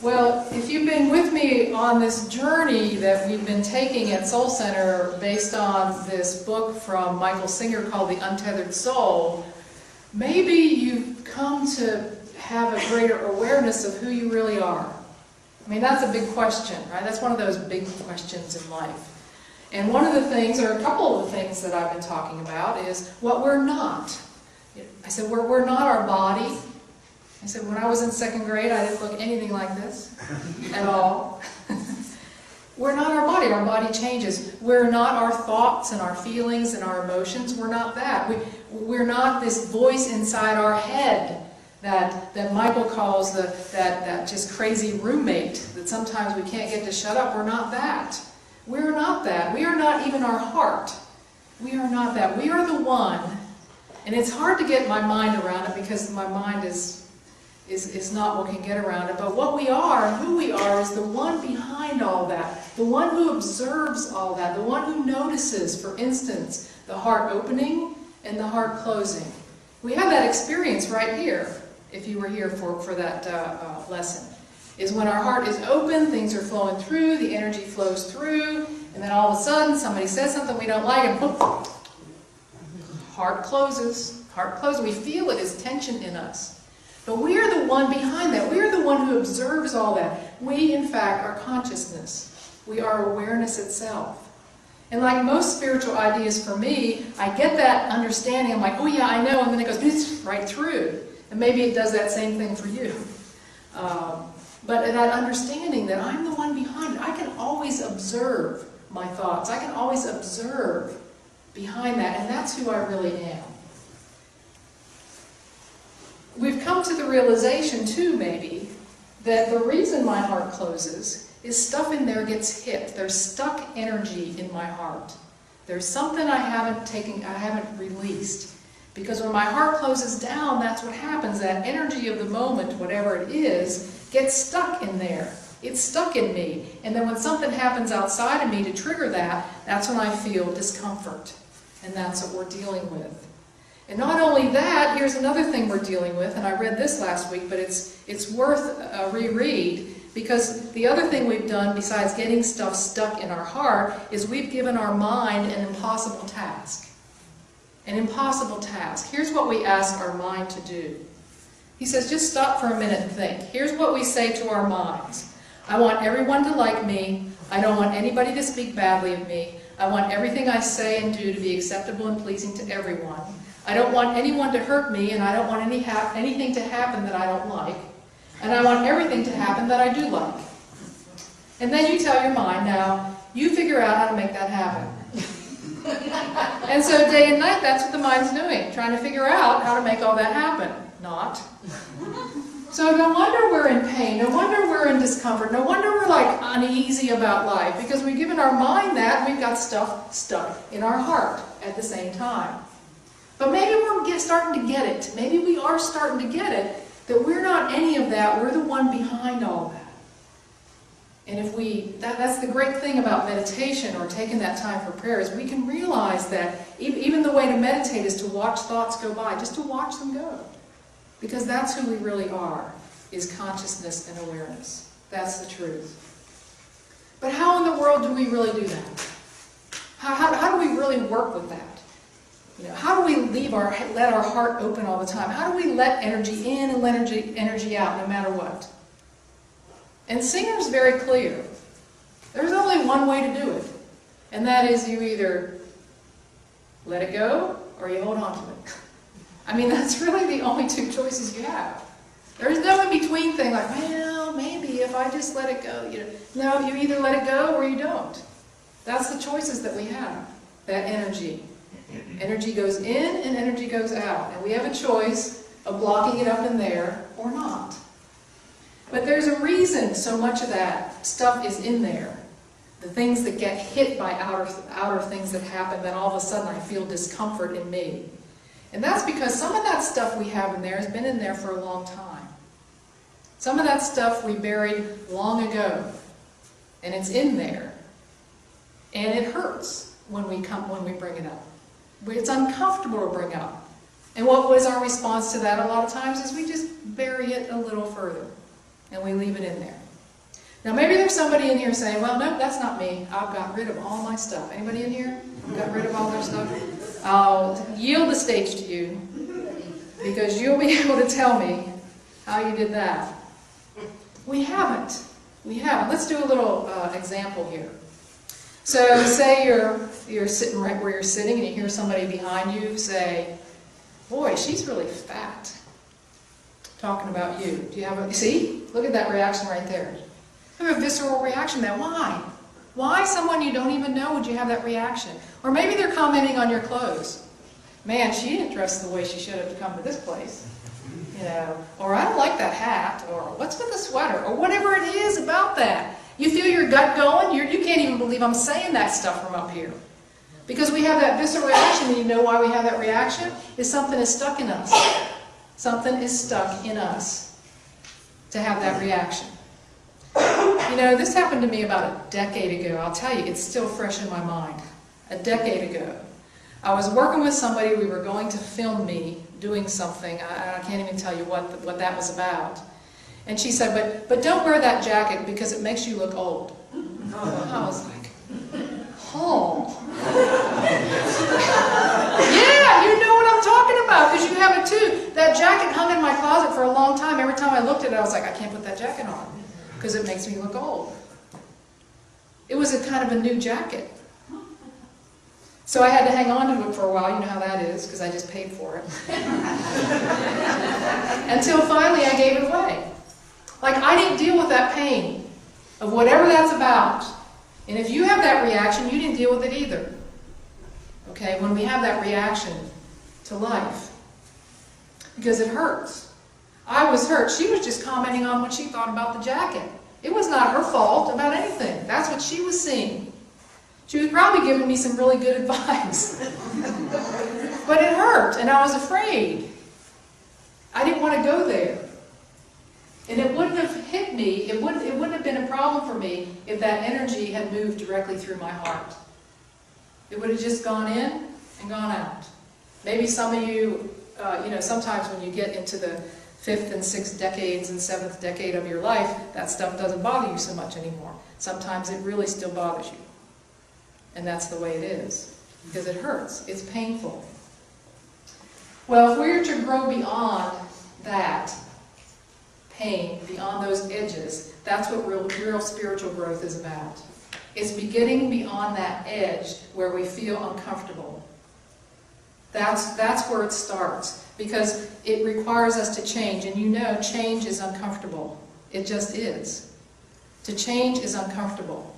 Well, if you've been with me on this journey that we've been taking at Soul Center based on this book from Michael Singer called The Untethered Soul, maybe you've come to have a greater awareness of who you really are. I mean, that's a big question, right? That's one of those big questions in life. And one of the things, or a couple of the things that I've been talking about is what we're not. I said, we're not our body. I said, when I was in second grade, I didn't look anything like this at all. We're not our body. Our body changes. We're not our thoughts and our feelings and our emotions. We're not that. We're not this voice inside our head that Michael calls that just crazy roommate that sometimes we can't get to shut up. We're not that. We're not that. We are not even our heart. We are not that. We are the one. And it's hard to get my mind around it because my mind is not what can get around it. But what we are and who we are is the one behind all that. The one who observes all that. The one who notices, for instance, the heart opening and the heart closing. We have that experience right here, if you were here for that lesson. Is when our heart is open, things are flowing through, the energy flows through, and then all of a sudden somebody says something we don't like, and boom, heart closes. Heart closes. We feel it as tension in us. But we are the one behind that. We are the one who observes all that. We, in fact, are consciousness. We are awareness itself. And like most spiritual ideas for me, I get that understanding. I'm like, oh yeah, I know. And then it goes right through. And maybe it does that same thing for you. But that understanding that I'm the one behind it, I can always observe my thoughts. I can always observe behind that. And that's who I really am. We've come to the realization, too, maybe, that the reason my heart closes is stuff in there gets hit. There's stuck energy in my heart. There's something I haven't released. Because when my heart closes down, that's what happens. That energy of the moment, whatever it is, gets stuck in there. It's stuck in me. And then when something happens outside of me to trigger that, that's when I feel discomfort. And that's what we're dealing with. And not only that, here's another thing we're dealing with, and I read this last week, but it's worth a reread, because the other thing we've done besides getting stuff stuck in our heart is we've given our mind an impossible task. An impossible task. Here's what we ask our mind to do. He says, just stop for a minute and think. Here's what we say to our minds. I want everyone to like me. I don't want anybody to speak badly of me. I want everything I say and do to be acceptable and pleasing to everyone. I don't want anyone to hurt me, and I don't want anything to happen that I don't like. And I want everything to happen that I do like. And then you tell your mind, now, you figure out how to make that happen. And so day and night, that's what the mind's doing, trying to figure out how to make all that happen. Not. So no wonder we're in pain, no wonder we're in discomfort, no wonder we're like uneasy about life, because we've given our mind that, and we've got stuff stuck in our heart at the same time. But maybe we're starting to get it. Maybe we are starting to get it, that we're not any of that. We're the one behind all that. And if that's the great thing about meditation or taking that time for prayer, is we can realize that even the way to meditate is to watch thoughts go by, just to watch them go. Because that's who we really are, is consciousness and awareness. That's the truth. But how in the world do we really do that? How do we really work with that? How do we let our heart open all the time? How do we let energy in and let energy out no matter what? And Singer's very clear. There's only one way to do it. And that is you either let it go or you hold on to it. I mean, that's really the only two choices you have. There's no in-between thing like, well, maybe if I just let it go. No, you either let it go or you don't. That's the choices that we have, that energy. Energy goes in and energy goes out. And we have a choice of blocking it up in there or not. But there's a reason so much of that stuff is in there. The things that get hit by outer things that happen, then all of a sudden I feel discomfort in me. And that's because some of that stuff we have in there has been in there for a long time. Some of that stuff we buried long ago. And it's in there. And it hurts when we bring it up. It's uncomfortable to bring up. And what was our response to that a lot of times is we just bury it a little further. And we leave it in there. Now maybe there's somebody in here saying, well, no, that's not me. I've got rid of all my stuff. Anybody in here? Got rid of all their stuff? I'll yield the stage to you because you'll be able to tell me how you did that. We haven't. We haven't. Let's do a little example here. So say you're sitting right where you're sitting and you hear somebody behind you say, boy, she's really fat. Talking about you. Do you have a, see? Look at that reaction right there. You have a visceral reaction there. Why? Why someone you don't even know would you have that reaction? Or maybe they're commenting on your clothes. Man, she didn't dress the way she should have to come to this place. You know, or I don't like that hat, or what's with the sweater, or whatever it is about that. You feel your gut going, you can't even believe I'm saying that stuff from up here. Because we have that visceral reaction, and you know why we have that reaction? Is something is stuck in us. Something is stuck in us to have that reaction. You know, this happened to me about a decade ago. I'll tell you, it's still fresh in my mind. A decade ago. I was working with somebody, we were going to film me doing something. I can't even tell you what that was about. And she said, but don't wear that jacket because it makes you look old. I was like, oh. Yeah, you know what I'm talking about because you have it too. That jacket hung in my closet for a long time. Every time I looked at it, I was like, I can't put that jacket on because it makes me look old. It was a kind of a new jacket. So I had to hang on to it for a while, you know how that is, because I just paid for it. Until finally I gave it away. Like I didn't deal with that pain of whatever that's about. And if you have that reaction, you didn't deal with it either. Okay, when we have that reaction to life. Because it hurts. I was hurt. She was just commenting on what she thought about the jacket. It was not her fault about anything. That's what she was seeing. She was probably giving me some really good advice. But it hurt, and I was afraid. I didn't want to go there. And it wouldn't have hit me, it wouldn't have been a problem for me if that energy had moved directly through my heart. It would have just gone in and gone out. Maybe some of you, sometimes when you get into the 5th and 6th decades and 7th decade of your life, that stuff doesn't bother you so much anymore. Sometimes it really still bothers you. And that's the way it is, because it hurts. It's painful. Well, if we're to grow beyond that pain, beyond those edges, that's what real spiritual growth is about. It's beginning beyond that edge where we feel uncomfortable. That's where it starts, because it requires us to change, and you know change is uncomfortable. It just is. To change is uncomfortable.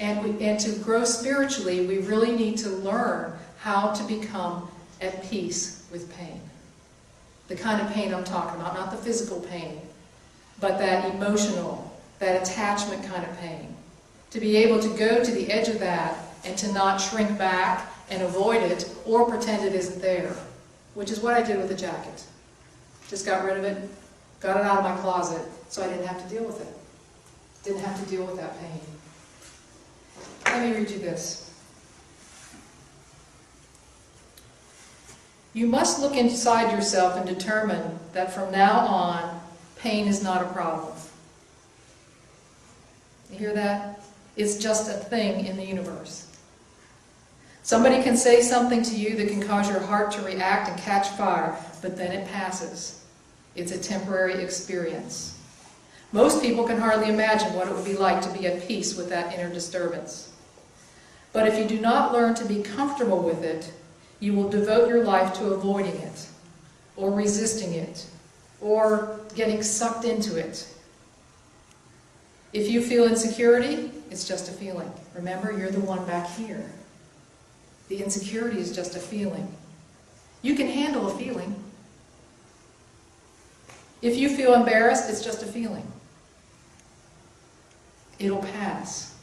And to grow spiritually, we really need to learn how to become at peace with pain. The kind of pain I'm talking about, not the physical pain, but that emotional, that attachment kind of pain. To be able to go to the edge of that and to not shrink back and avoid it or pretend it isn't there, which is what I did with the jacket. Just got rid of it, got it out of my closet, so I didn't have to deal with it. Didn't have to deal with that pain. Let me read you this. You must look inside yourself and determine that from now on, pain is not a problem. You hear that? It's just a thing in the universe. Somebody can say something to you that can cause your heart to react and catch fire, but then it passes. It's a temporary experience. Most people can hardly imagine what it would be like to be at peace with that inner disturbance. But if you do not learn to be comfortable with it, you will devote your life to avoiding it, or resisting it, or getting sucked into it. If you feel insecurity, it's just a feeling. Remember, you're the one back here. The insecurity is just a feeling. You can handle a feeling. If you feel embarrassed, it's just a feeling. It'll pass.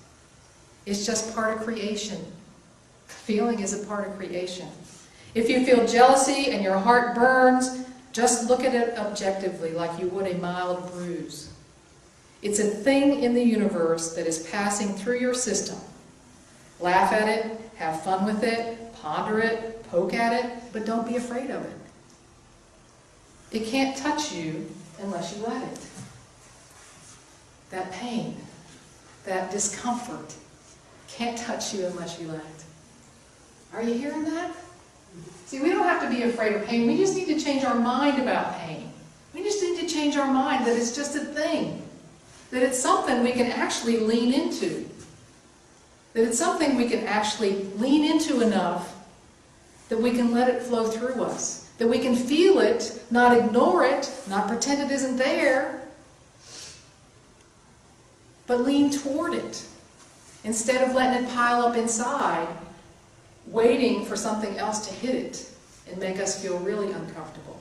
It's just part of creation. Feeling is a part of creation. If you feel jealousy and your heart burns, just look at it objectively like you would a mild bruise. It's a thing in the universe that is passing through your system. Laugh at it, have fun with it, ponder it, poke at it, but don't be afraid of it. It can't touch you unless you let it. that pain, that discomfort can't touch you unless you let it. Are you hearing that? See, we don't have to be afraid of pain. We just need to change our mind about pain. We just need to change our mind that it's just a thing. That it's something we can actually lean into. That it's something we can actually lean into enough that we can let it flow through us. That we can feel it, not ignore it, not pretend it isn't there, but lean toward it. Instead of letting it pile up inside, waiting for something else to hit it and make us feel really uncomfortable.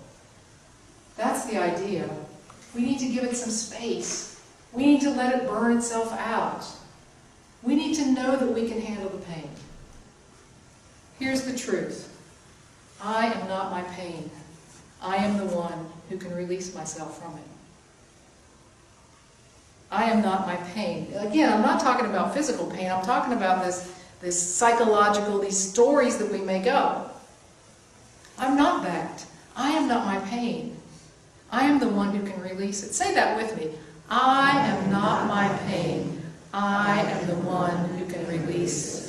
That's the idea. We need to give it some space. We need to let it burn itself out. We need to know that we can handle the pain. Here's the truth. I am not my pain. I am the one who can release myself from it. I am not my pain. Again, I'm not talking about physical pain. I'm talking about this psychological, these stories that we make up. I'm not that. I am not my pain. I am the one who can release it. Say that with me. I am not my pain. I am the one who can release it.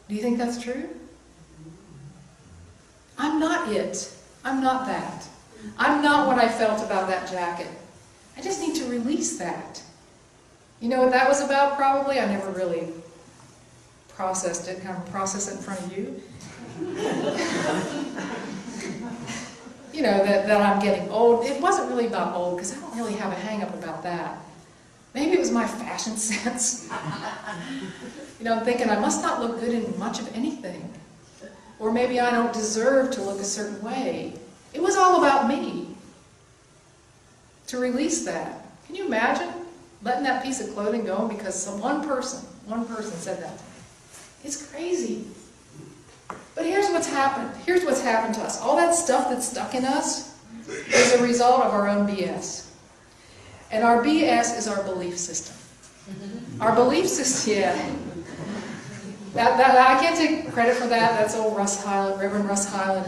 Do you think that's true? I'm not it. I'm not that. I'm not what I felt about that jacket. I just need to release that. You know what that was about probably? I never really processed it. Kind of process it in front of you. You know, that I'm getting old. It wasn't really about old, because I don't really have a hang-up about that. Maybe it was my fashion sense. You know, I'm thinking I must not look good in much of anything. Or maybe I don't deserve to look a certain way. It was all about me. To release that. Can you imagine letting that piece of clothing go because one person said that to me? It's crazy. But here's what's happened. Here's what's happened to us. All that stuff that's stuck in us is a result of our own BS. And our BS is our belief system. Our belief system, yeah. I can't take credit for that. That's old Reverend Russ Hyland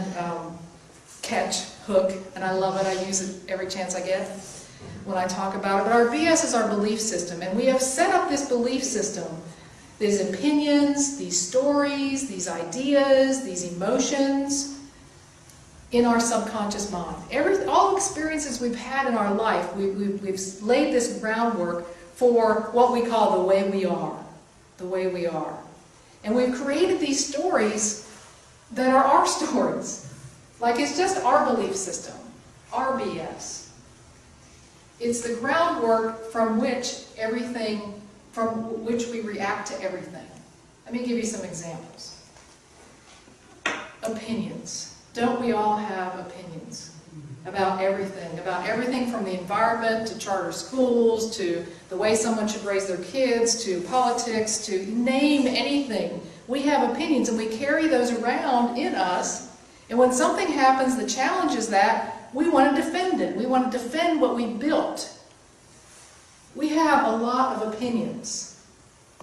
hook, and I love it. I use it every chance I get when I talk about it. But our BS is our belief system, and we have set up this belief system, these opinions, these stories, these ideas, these emotions in our subconscious mind. All experiences we've had in our life, we've laid this groundwork for what we call the way we are. The way we are. And we've created these stories that are our stories. Like it's just our belief system, our BS. It's the groundwork from which we react to everything. Let me give you some examples. Opinions. Don't we all have opinions about everything? About everything from the environment to charter schools to the way someone should raise their kids to politics to name anything. We have opinions and we carry those around in us. And when something happens that challenges that, we want to defend it. We want to defend what we built. We have a lot of opinions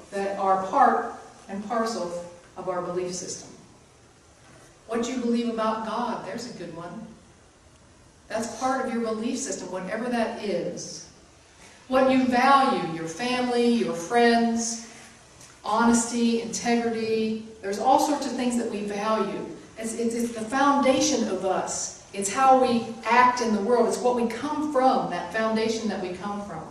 that are part and parcel of our belief system. What do you believe about God? There's a good one. That's part of your belief system, whatever that is. What you value, your family, your friends, honesty, integrity. There's all sorts of things that we value. It's the foundation of us. It's how we act in the world. It's what we come from, that foundation that we come from.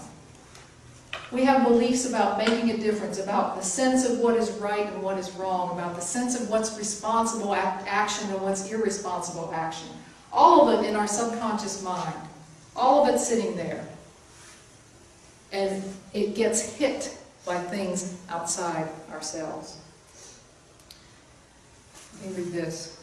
We have beliefs about making a difference, about the sense of what is right and what is wrong, about the sense of what's responsible action and what's irresponsible action. All of it in our subconscious mind. All of it sitting there. And it gets hit by things outside ourselves. Let me read this.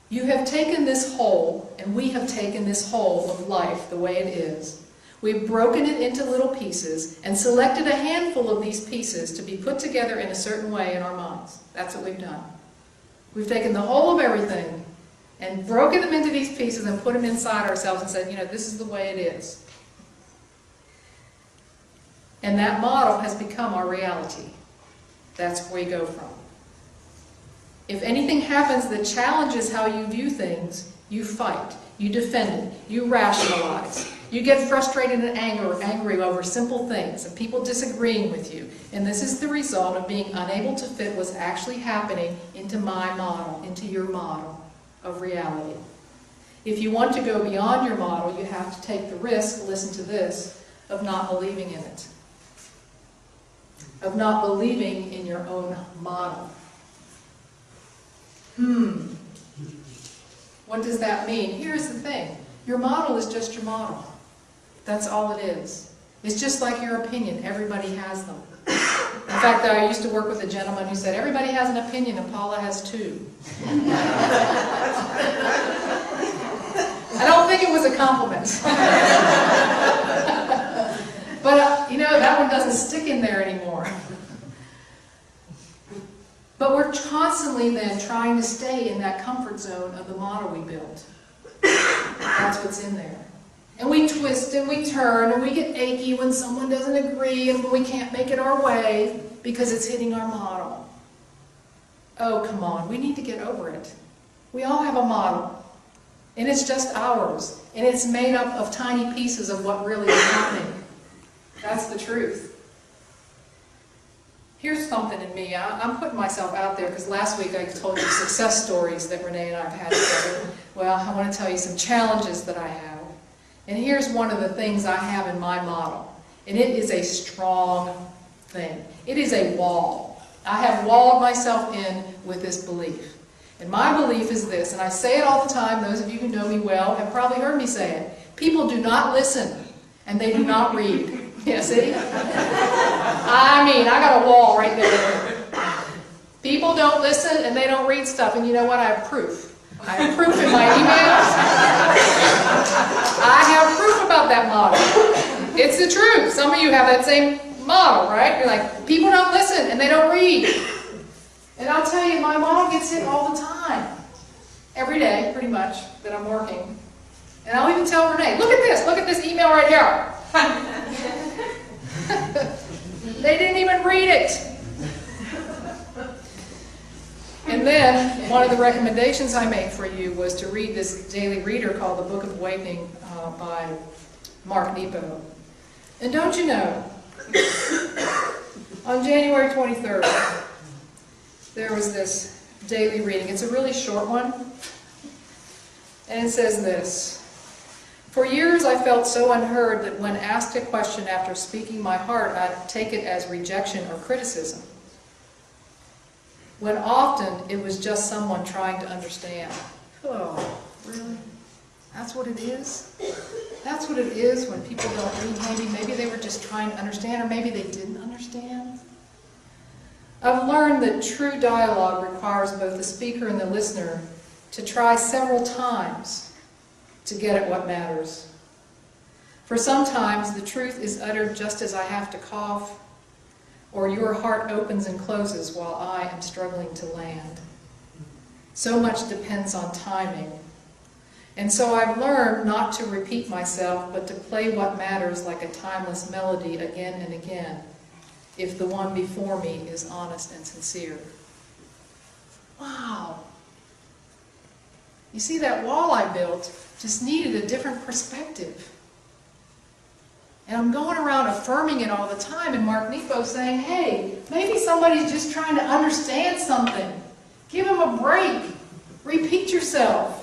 You have taken this whole, and we have taken this whole of life the way it is. We've broken it into little pieces and selected a handful of these pieces to be put together in a certain way in our minds. That's what we've done. We've taken the whole of everything and broken them into these pieces and put them inside ourselves and said, you know, this is the way it is. And that model has become our reality. That's where we go from. If anything happens that challenges how you view things, you fight, you defend it, you rationalize. You get frustrated and angry over simple things and people disagreeing with you. And this is the result of being unable to fit what's actually happening into my model, into your model of reality. If you want to go beyond your model, you have to take the risk, listen to this, of not believing in it. Of not believing in your own model. What does that mean? Here's the thing. Your model is just your model. That's all it is. It's just like your opinion. Everybody has them. In fact, I used to work with a gentleman who said, everybody has an opinion and Paula has two. I don't think it was a compliment. But, you know, that one doesn't stick in there anymore. But we're constantly then trying to stay in that comfort zone of the model we built. That's what's in there. And we twist and we turn and we get achy when someone doesn't agree and when we can't make it our way because it's hitting our model. Oh, come on, we need to get over it. We all have a model. And it's just ours. And it's made up of tiny pieces of what really is happening. That's the truth. Here's something in me. I'm putting myself out there because last week I told you success stories that Renee and I have had together. Well, I want to tell you some challenges that I have. And here's one of the things I have in my model. And it is a strong thing. It is a wall. I have walled myself in with this belief. And my belief is this, and I say it all the time, those of you who know me well have probably heard me say it. People do not listen, and they do not read. Yeah, see? I mean, I got a wall right there. People don't listen, and they don't read stuff, and you know what? I have proof. I have proof in my emails. I have proof about that model. It's the truth. Some of you have that same model, right? You're like, people don't listen, and they don't read. And I'll tell you, my model gets hit all the time. Every day, pretty much, that I'm working. And I'll even tell Renee, look at this email right here. They didn't even read it. And then, one of the recommendations I made for you was to read this daily reader called The Book of Awakening by Mark Nepo. And don't you know, on January 23rd, there was this daily reading. It's a really short one. And it says this. For years I felt so unheard that when asked a question after speaking my heart, I'd take it as rejection or criticism. When often it was just someone trying to understand. Oh, really? That's what it is? That's what it is when people don't read. Maybe they were just trying to understand, or maybe they didn't understand. I've learned that true dialogue requires both the speaker and the listener to try several times to get at what matters. For sometimes the truth is uttered just as I have to cough, or your heart opens and closes while I am struggling to land. So much depends on timing. And so I've learned not to repeat myself, but to play what matters like a timeless melody again and again, if the one before me is honest and sincere. Wow. You see, that wall I built just needed a different perspective. And I'm going around affirming it all the time, and Mark Nepo saying, hey, maybe somebody's just trying to understand something. Give them a break. Repeat yourself.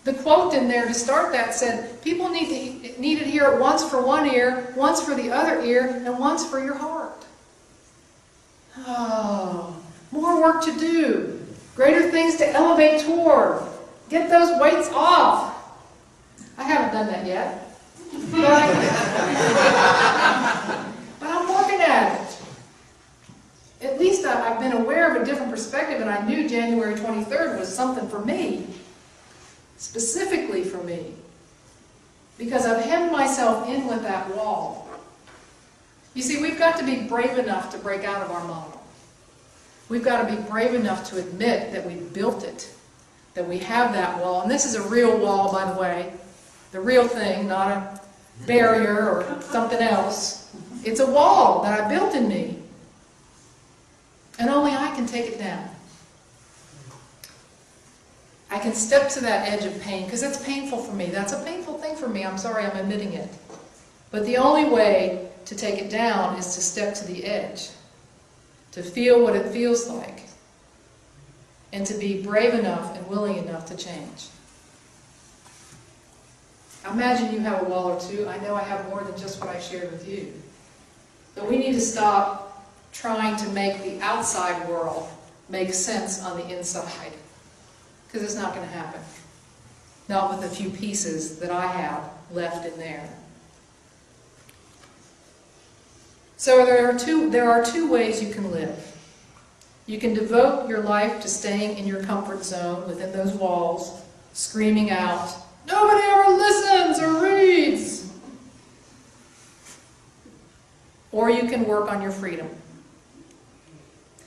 The quote in there to start that said, people need to hear it once for one ear, once for the other ear, and once for your heart. Oh, more work to do. Greater things to elevate toward. Get those weights off. I haven't done that yet. But I'm working at it. At least I've been aware of a different perspective, and I knew January 23rd was something for me. Specifically for me. Because I've hemmed myself in with that wall. You see, we've got to be brave enough to break out of our model. We've got to be brave enough to admit that we built it. That we have that wall. And this is a real wall, by the way. The real thing, not a barrier or something else. It's a wall that I built in me. And only I can take it down. I can step to that edge of pain, because it's painful for me. That's a painful thing for me. I'm sorry, I'm admitting it. But the only way to take it down is to step to the edge, to feel what it feels like, and to be brave enough and willing enough to change. I imagine you have a wall or two. I know I have more than just what I shared with you. But we need to stop trying to make the outside world make sense on the inside. Because it's not going to happen. Not with a few pieces that I have left in there. So there are two ways you can live. You can devote your life to staying in your comfort zone within those walls, screaming out, "Nobody ever listens or reads!" Or you can work on your freedom.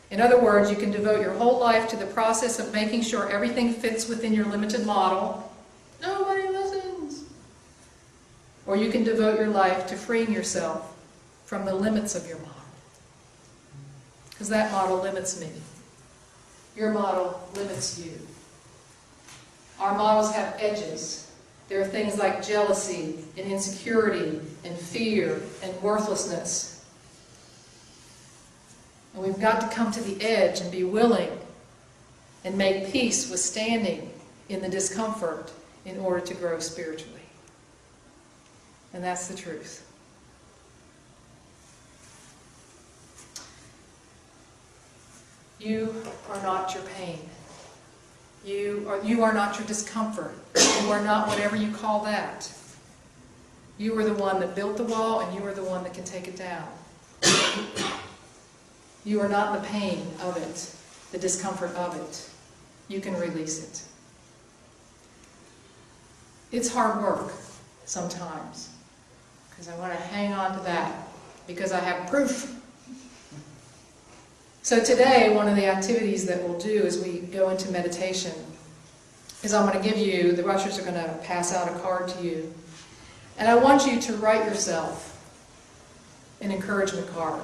In other words, you can devote your whole life to the process of making sure everything fits within your limited model. Nobody listens. Or you can devote your life to freeing yourself from the limits of your model. Because that model limits me. Your model limits you. Our models have edges. There are things like jealousy and insecurity and fear and worthlessness. And we've got to come to the edge and be willing and make peace with standing in the discomfort in order to grow spiritually. And that's the truth. You are not your pain. You are not your discomfort. You are not whatever you call that. You are the one that built the wall, and you are the one that can take it down. You are not the pain of it, the discomfort of it. You can release it. It's hard work sometimes, because I want to hang on to that, because I have proof. So today, one of the activities that we'll do as we go into meditation is I'm going to give you, the ushers are going to pass out a card to you, and I want you to write yourself an encouragement card.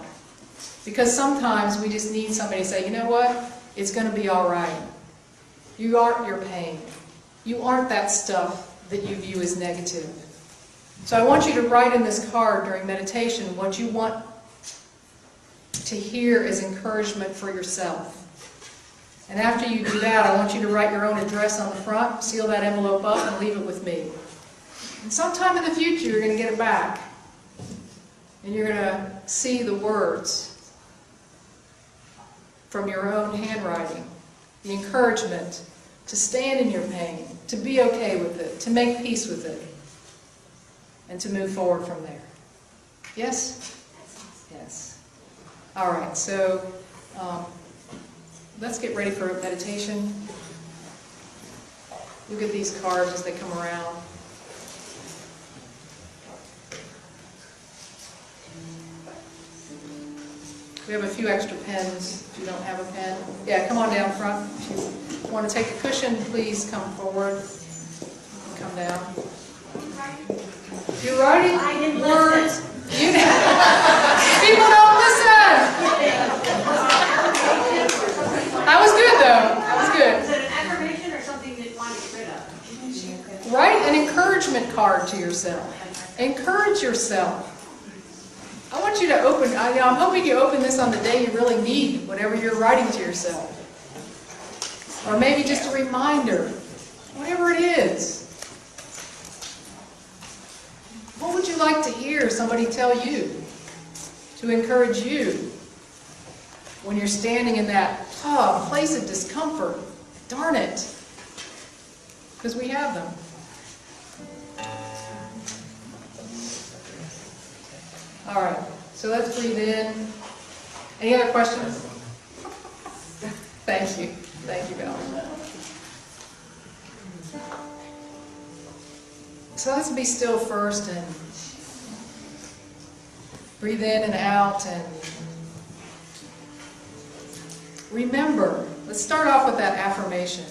Because sometimes we just need somebody to say, you know what, it's going to be all right. You aren't your pain. You aren't that stuff that you view as negative. So I want you to write in this card during meditation what you want to hear as encouragement for yourself. And after you do that, I want you to write your own address on the front, seal that envelope up, and leave it with me. And sometime in the future, you're going to get it back. And you're going to see the words from your own handwriting, the encouragement to stand in your pain, to be okay with it, to make peace with it, and to move forward from there. Yes? Yes. All right, so let's get ready for meditation. Look at these cards as they come around. We have a few extra pens if you don't have a pen. Yeah, come on down front. If you want to take a cushion, please come forward. Come down. You're writing words. People don't listen. That was good, though. That was good. Is it an affirmation or something that you want to get rid of? Write an encouragement card to yourself. Encourage yourself. I want you to open, I'm hoping you open this on the day you really need whatever you're writing to yourself. Or maybe just a reminder, whatever it is. What would you like to hear somebody tell you to encourage you when you're standing in that place of discomfort? Darn it. Because we have them. All right, so let's breathe in. Any other questions? Thank you. Thank you, Bill. So let's be still first and breathe in and out and remember, let's start off with that affirmation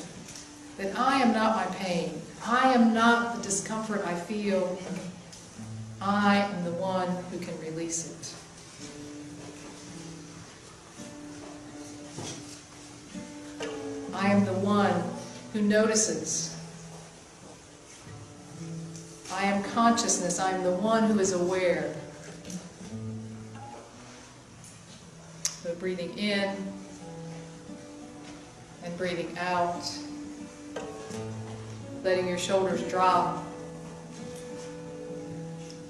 that I am not my pain. I am not the discomfort I feel. I am the one who can release it. I am the one who notices. I am consciousness. I am the one who is aware. So breathing in and breathing out. Letting your shoulders drop.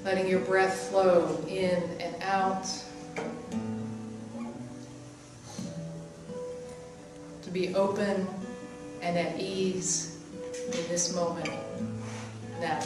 Letting your breath flow in and out. To be open and at ease in this moment now.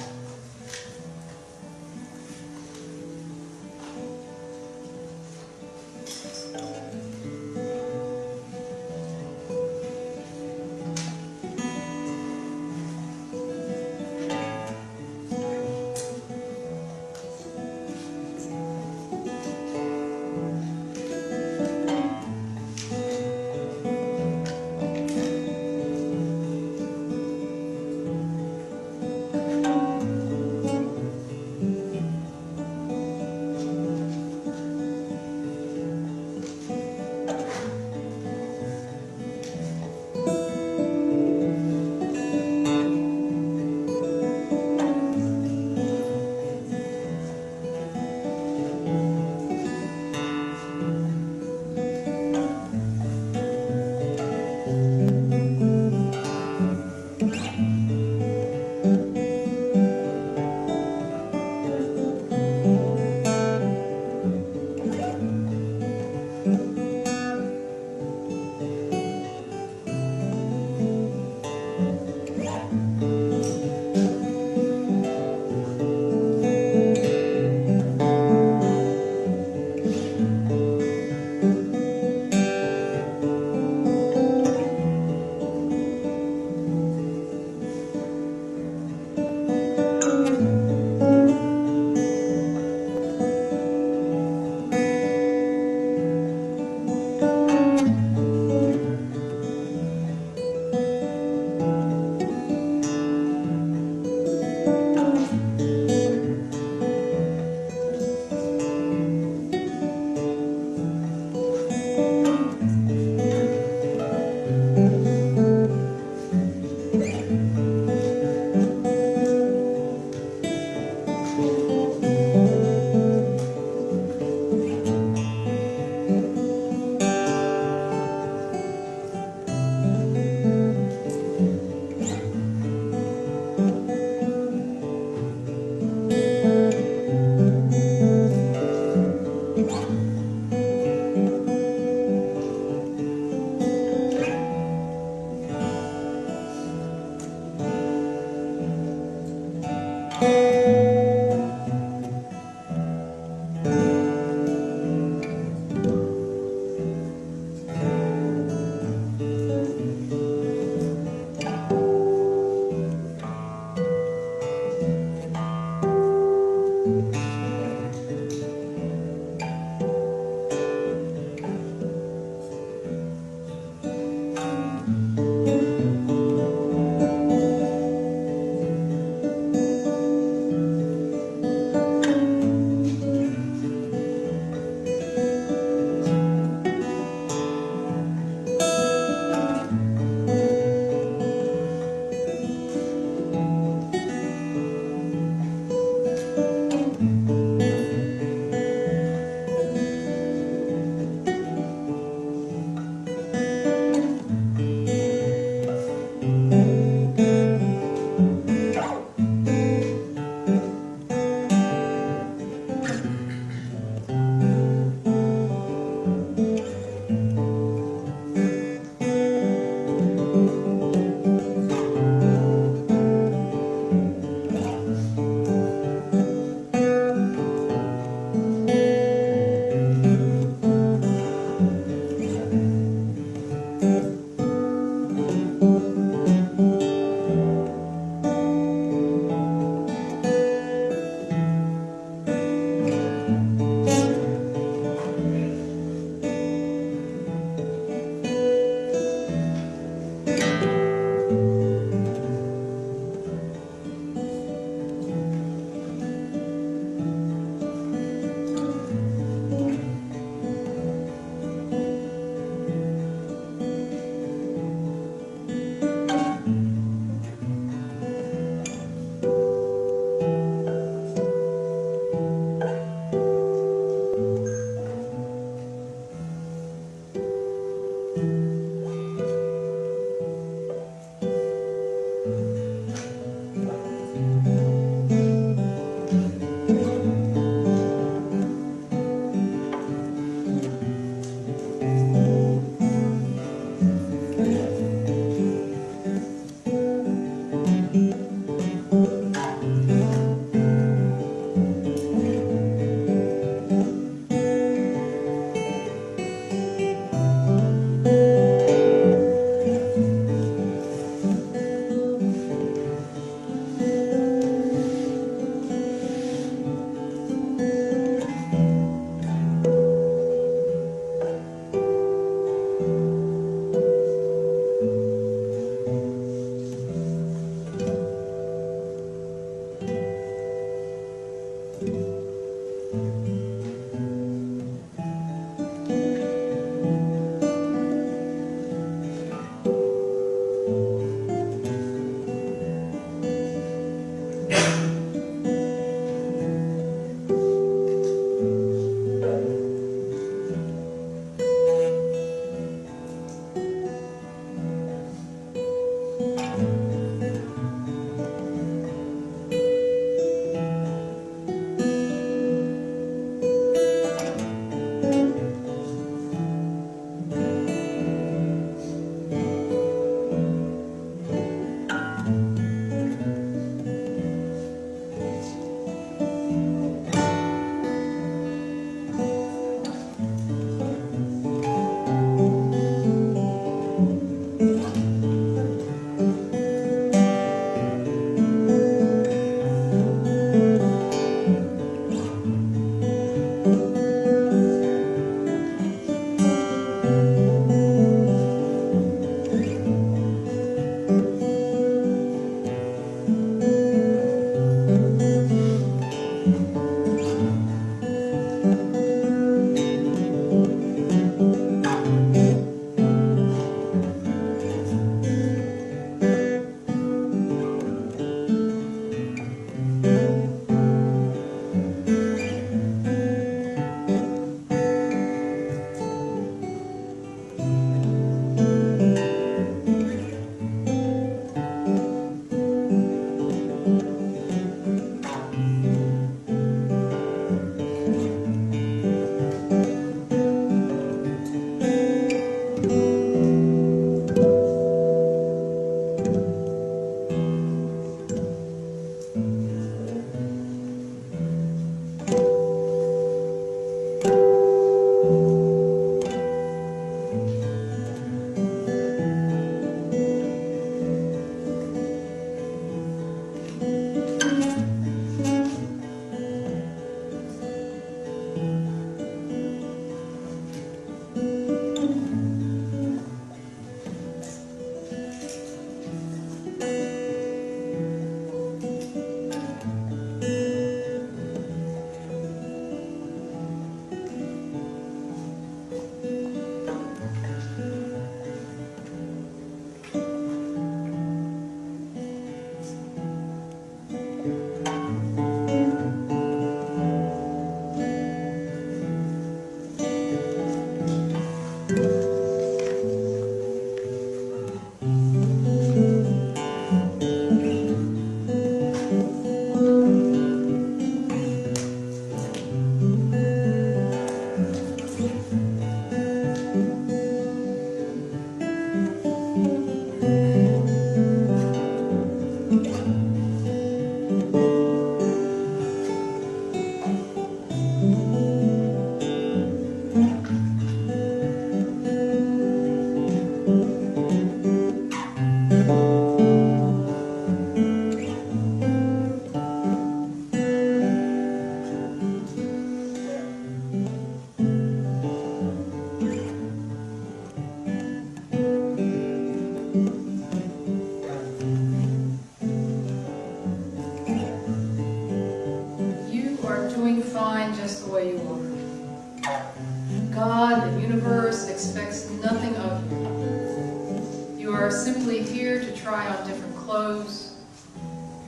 You are doing fine just the way you are. God, the universe, expects nothing of you. You are simply here to try on different clothes,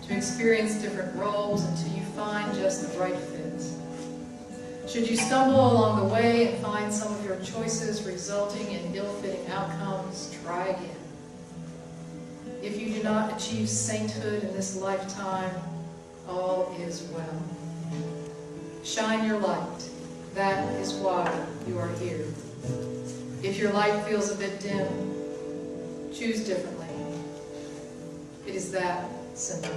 to experience different roles until you find just the right fit. Should you stumble along the way and find some of your choices resulting in ill-fitting outcomes, try again. If you do not achieve sainthood in this lifetime, all is well. Shine your light. That is why you are here. If your light feels a bit dim, choose differently. It is that simple.